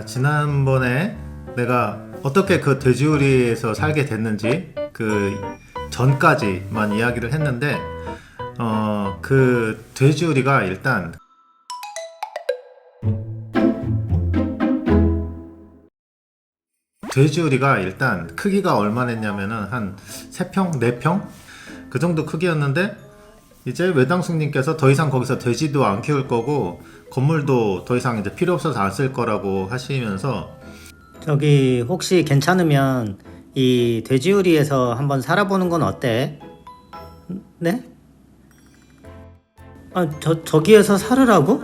지난번에 내가 어떻게 그 돼지우리에서 살게 됐는지 그 전까지만 이야기를 했는데 그 돼지우리가 일단 크기가 얼마나 했냐면은 한 3평, 4평? 그 정도 크기였는데 이제 외당숙님께서 더 이상 거기서 돼지도 안 키울 거고 건물도 더 이상 이제 필요 없어서 안 쓸 거라고 하시면서 저기 혹시 괜찮으면 이 돼지우리에서 한번 살아보는 건 어때? 네? 저기에서 살으라고?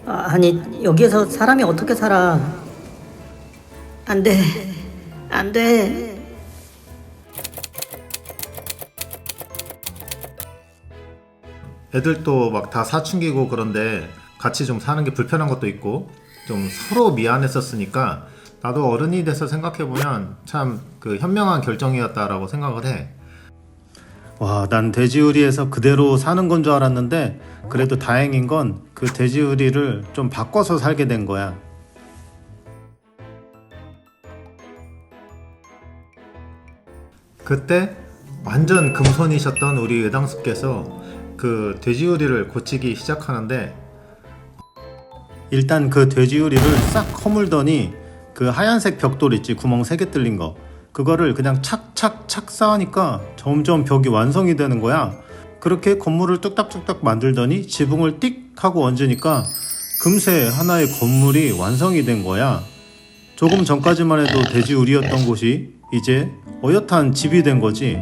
아니 여기에서 사람이 어떻게 살아? 안 돼. 안 돼. 애들도 막 다 사춘기고 그런데 같이 좀 사는 게 불편한 것도 있고 좀 서로 미안했었으니까 나도 어른이 돼서 생각해보면 참 그 현명한 결정이었다라고 생각을 해. 와, 난 돼지우리에서 그대로 사는 건 줄 알았는데 그래도 다행인 건 그 돼지우리를 좀 바꿔서 살게 된 거야. 그때 완전 금손이셨던 우리 외당수께서 그 돼지우리를 고치기 시작하는데 일단 그 돼지우리를 싹 허물더니 그 하얀색 벽돌 있지, 구멍 3개 뚫린 거, 그거를 그냥 착착착 쌓으니까 점점 벽이 완성이 되는 거야. 그렇게 건물을 뚝딱뚝딱 만들더니 지붕을 띡 하고 얹으니까 금세 하나의 건물이 완성이 된 거야. 조금 전까지만 해도 돼지우리였던 곳이 이제 어엿한 집이 된 거지.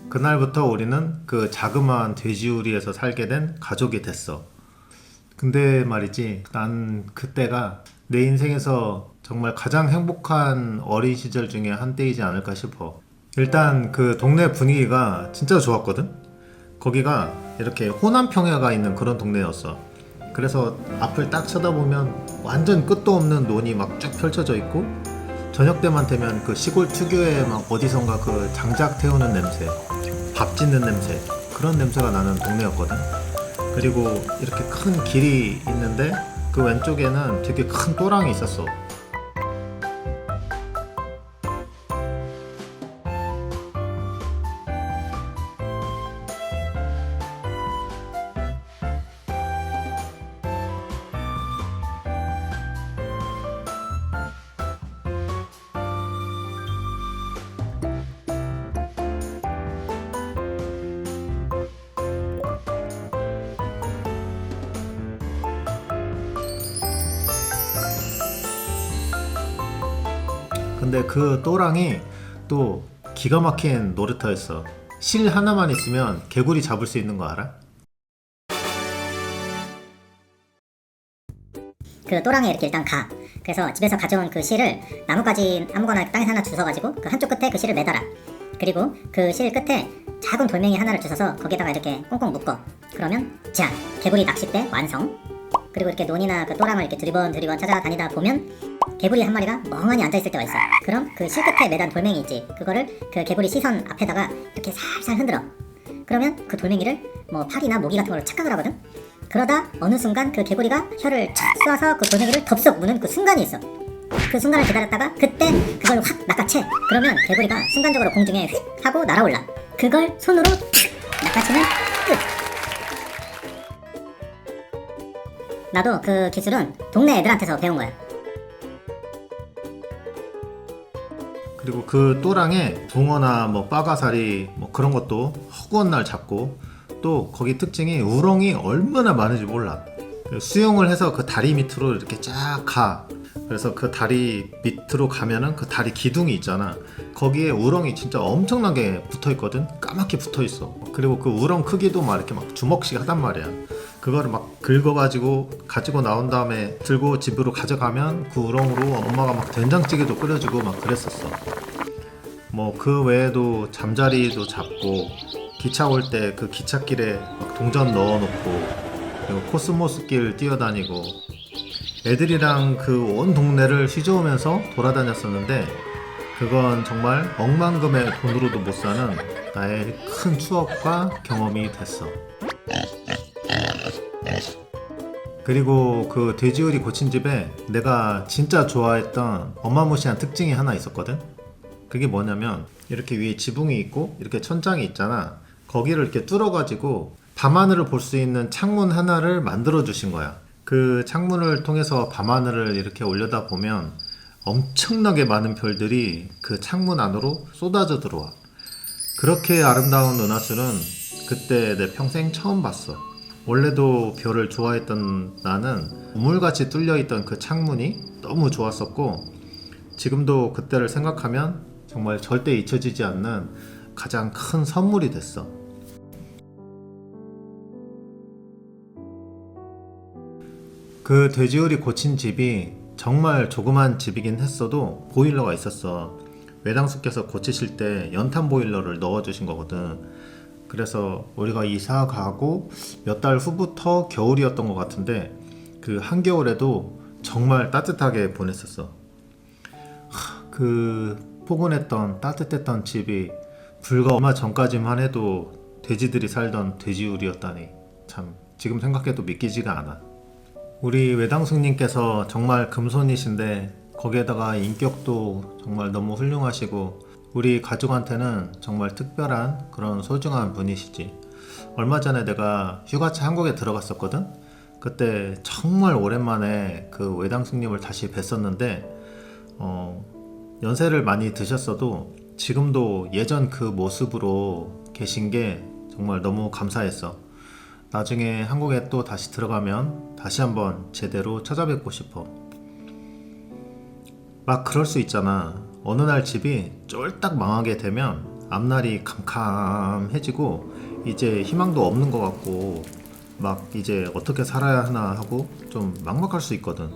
그날부터 우리는 그 자그마한 돼지우리에서 살게 된 가족이 됐어. 근데 말이지, 난 그때가 내 인생에서 정말 가장 행복한 어린 시절 중에 한때이지 않을까 싶어. 일단 그 동네 분위기가 진짜 좋았거든? 거기가 이렇게 호남평야가 있는 그런 동네였어. 그래서 앞을 딱 쳐다보면 완전 끝도 없는 논이 막 쭉 펼쳐져 있고 저녁 때만 되면 그 시골 특유의 막 어디선가 그 장작 태우는 냄새, 밥 짓는 냄새, 그런 냄새가 나는 동네였거든. 그리고 이렇게 큰 길이 있는데 그 왼쪽에는 되게 큰 또랑이 있었어. 근데 그 또랑이 또 기가 막힌 놀이터였어. 실 하나만 있으면 개구리 잡을 수 있는 거 알아? 그 또랑에 이렇게 일단 가. 그래서 집에서 가져온 그 실을 나뭇가지 아무거나 땅에 하나 주워가지고 그 한쪽 끝에 그 실을 매달아. 그리고 그 실 끝에 작은 돌멩이 하나를 주워서 거기다가 이렇게 꽁꽁 묶어. 그러면 자, 개구리 낚싯대 완성. 그리고 이렇게 논이나 그 또랑을 이렇게 두리번 찾아다니다 보면 개구리 한 마리가 멍하니 앉아있을 때가 있어. 그럼 그 실 끝에 매단 돌멩이 있지, 그거를 그 개구리 시선 앞에다가 이렇게 살살 흔들어. 그러면 그 돌멩이를 뭐 팔이나 모기 같은 걸로 착각을 하거든. 그러다 어느 순간 그 개구리가 혀를 착 쏴서 그 돌멩이를 덥석 무는 그 순간이 있어. 그 순간을 기다렸다가 그때 그걸 확 낚아채. 그러면 개구리가 순간적으로 공중에 휙 하고 날아올라. 그걸 손으로 탁 낚아채면 끝. 나도 그 기술은 동네 애들한테서 배운 거야. 그리고 그 또랑에 붕어나 뭐 빠가사리 뭐 그런 것도 허구한 날 잡고, 또 거기 특징이 우렁이 얼마나 많은지 몰라. 수영을 해서 그 다리 밑으로 이렇게 쫙 가. 그래서 그 다리 밑으로 가면은 그 다리 기둥이 있잖아. 거기에 우렁이 진짜 엄청나게 붙어있거든. 까맣게 붙어있어. 그리고 그 우렁 크기도 막 이렇게 막 주먹씩 하단 말이야. 그거를 막 긁어가지고 가지고 나온 다음에 들고 집으로 가져가면 그 우렁으로 엄마가 막 된장찌개도 끓여주고 막 그랬었어. 뭐 그 외에도 잠자리도 잡고, 기차 올 때 그 기찻길에 막 동전 넣어놓고, 그리고 코스모스길 뛰어다니고, 애들이랑 그 온 동네를 휘저으면서 돌아다녔었는데 그건 정말 억만금의 돈으로도 못 사는 나의 큰 추억과 경험이 됐어. 그리고 그 돼지우리 고친집에 내가 진짜 좋아했던 어마무시한 특징이 하나 있었거든. 그게 뭐냐면 이렇게 위에 지붕이 있고 이렇게 천장이 있잖아. 거기를 이렇게 뚫어가지고 밤하늘을 볼 수 있는 창문 하나를 만들어 주신 거야. 그 창문을 통해서 밤하늘을 이렇게 올려다 보면 엄청나게 많은 별들이 그 창문 안으로 쏟아져 들어와. 그렇게 아름다운 은하수는 그때 내 평생 처음 봤어. 원래도 별을 좋아했던 나는 우물같이 뚫려있던 그 창문이 너무 좋았었고, 지금도 그때를 생각하면 정말 절대 잊혀지지 않는 가장 큰 선물이 됐어. 그 돼지우리 고친 집이 정말 조그만 집이긴 했어도 보일러가 있었어. 외당수께서 고치실 때 연탄 보일러를 넣어주신 거거든. 그래서 우리가 이사 가고 몇 달 후부터 겨울이었던 것 같은데 그 한겨울에도 정말 따뜻하게 보냈었어. 그 포근했던 따뜻했던 집이 불과 얼마 전까지만 해도 돼지들이 살던 돼지우리였다니, 참 지금 생각해도 믿기지가 않아. 우리 외당숙님께서 정말 금손이신데 거기에다가 인격도 정말 너무 훌륭하시고 우리 가족한테는 정말 특별한 그런 소중한 분이시지. 얼마 전에 내가 휴가차 한국에 들어갔었거든. 그때 정말 오랜만에 그 외당숙님을 다시 뵀었는데 연세를 많이 드셨어도 지금도 예전 그 모습으로 계신 게 정말 너무 감사했어. 나중에 한국에 또 다시 들어가면 다시 한번 제대로 찾아뵙고 싶어. 막 그럴 수 있잖아. 어느 날 집이 쫄딱 망하게 되면 앞날이 캄캄해지고 이제 희망도 없는 것 같고 막 이제 어떻게 살아야 하나 하고 좀 막막할 수 있거든.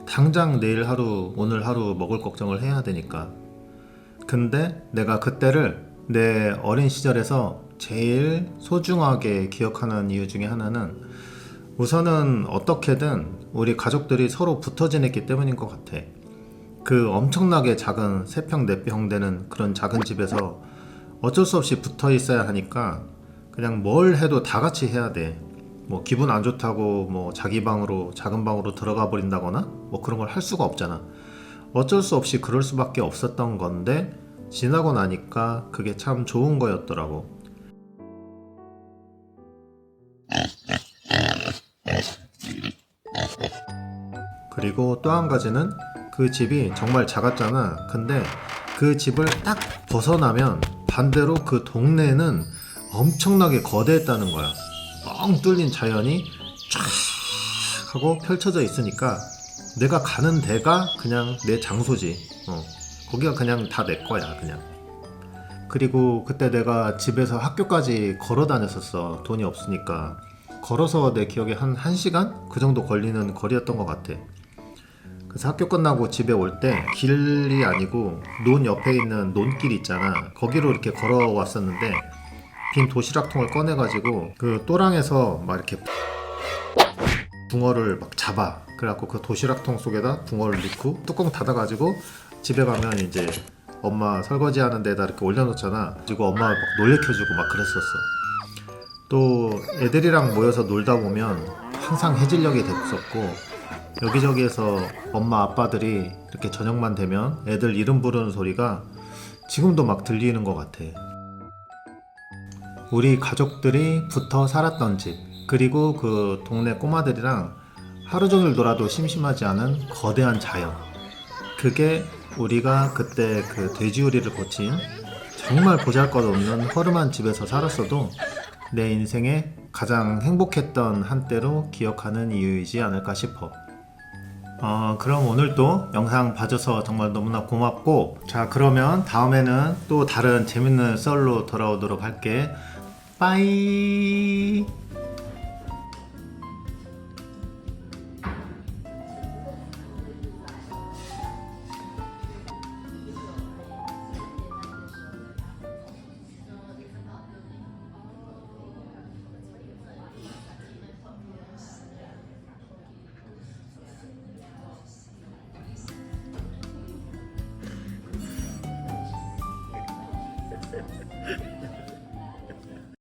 당장 내일 하루 오늘 하루 먹을 걱정을 해야 되니까. 근데 내가 그때를 내 어린 시절에서 제일 소중하게 기억하는 이유 중에 하나는 우선은 어떻게든 우리 가족들이 서로 붙어 지냈기 때문인 것 같아. 그 엄청나게 작은 3평 4평 되는 그런 작은 집에서 어쩔 수 없이 붙어 있어야 하니까 그냥 뭘 해도 다 같이 해야 돼. 뭐 기분 안 좋다고 뭐 자기 방으로 작은 방으로 들어가 버린다거나 뭐 그런 걸 할 수가 없잖아. 어쩔 수 없이 그럴 수밖에 없었던 건데 지나고 나니까 그게 참 좋은 거였더라고. 그리고 또 한 가지는 그 집이 정말 작았잖아. 근데 그 집을 딱 벗어나면 반대로 그 동네는 엄청나게 거대했다는 거야. 뻥 뚫린 자연이 쫙 하고 펼쳐져 있으니까 내가 가는 데가 그냥 내 장소지. 거기가 그냥 다 내 거야 그냥. 그리고 그때 내가 집에서 학교까지 걸어 다녔었어. 돈이 없으니까. 걸어서 내 기억에 한 1시간? 그 정도 걸리는 거리였던 것 같아. 그래서 학교 끝나고 집에 올 때 길이 아니고 논 옆에 있는 논길 있잖아. 거기로 이렇게 걸어왔었는데 빈 도시락통을 꺼내가지고 그 또랑에서 막 이렇게 붕어를 막 잡아. 그래갖고 그 도시락통 속에다 붕어를 넣고 뚜껑 닫아가지고 집에 가면 이제 엄마 설거지 하는 데다 이렇게 올려놓잖아. 그리고 엄마가 막 놀래켜주고 막 그랬었어. 또 애들이랑 모여서 놀다 보면 항상 해질녘이 됐었고 여기저기에서 엄마 아빠들이 이렇게 저녁만 되면 애들 이름 부르는 소리가 지금도 막 들리는 것 같아. 우리 가족들이 붙어 살았던 집, 그리고 그 동네 꼬마들이랑 하루 종일 놀아도 심심하지 않은 거대한 자연. 그게 우리가 그때 그 돼지우리를 고친 정말 보잘것없는 허름한 집에서 살았어도 내 인생에 가장 행복했던 한때로 기억하는 이유이지 않을까 싶어. 그럼 오늘도 영상 봐줘서 정말 너무나 고맙고, 자 그러면 다음에는 또 다른 재밌는 썰로 돌아오도록 할게. 빠이.